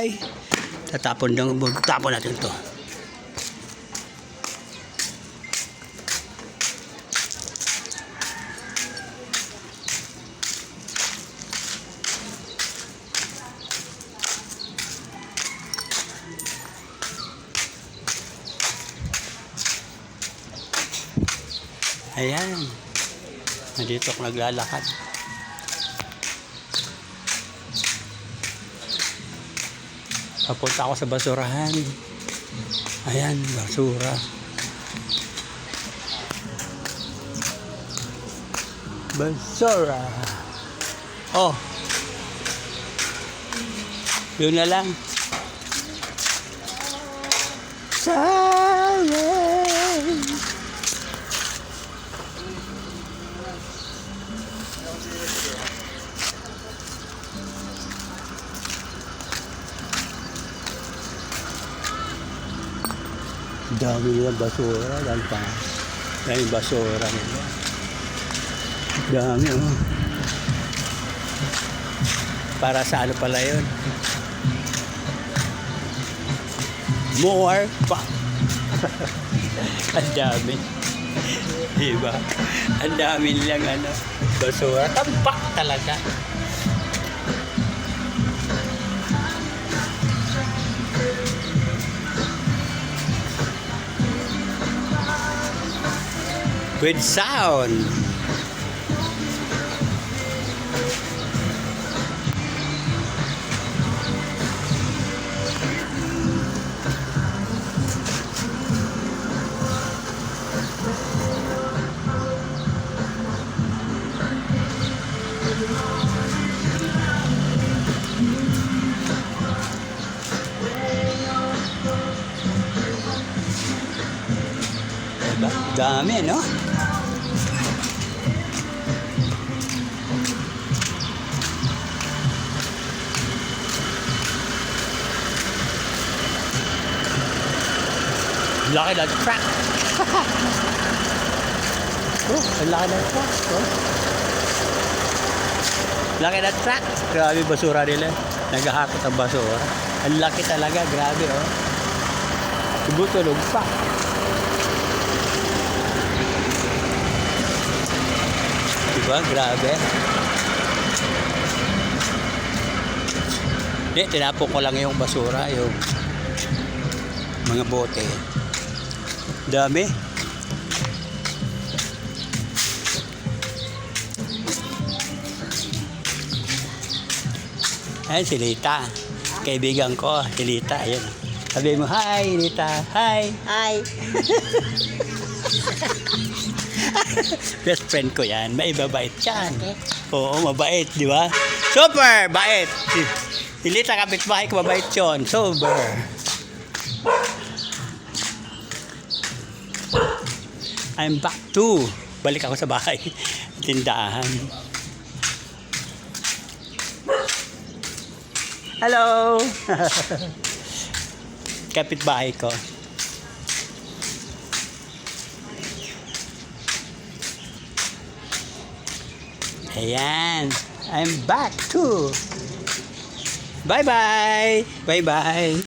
Bye! Tapon natin to. Ayan. Nandito ako naglalakad. Papunta ako sa basurahan. Ayan, basura. Basura. Oh. Yun na lang. Sorry. Dami nila basura, dami basura nila. Dami, oh. Para sa ano pala yun? More pa. Ang dami. Diba? Ang dami nilang ano, basura. Tampak talaga. With sound. Diba? Dami, no? Laki ng truck. Oh, ang laki ng truck. Oh. Laki ng truck. Grabe basura nila. Naghahakot ang basura. Ang laki talaga. Grabe, oh. Tubutulog pa. Diba? Grabe. Hindi, tinapon ko lang yung basura. Yung mga bote. Dami. Ayan si Lita. Kaibigan ko, si Lita. Ayan. Sabi mo, hi Lita. Hi. Hi. Best friend ko yan. Maibabait yan. Oo, mabait, di ba? Super! Bait! Si Lita, kapitbahay ko, mabait yun. Super! I'm back to. Balik ako sa bahay. Tindahan. Hello! Kapitbahay ko. Ayan. I'm back to. Bye-bye! Bye-bye!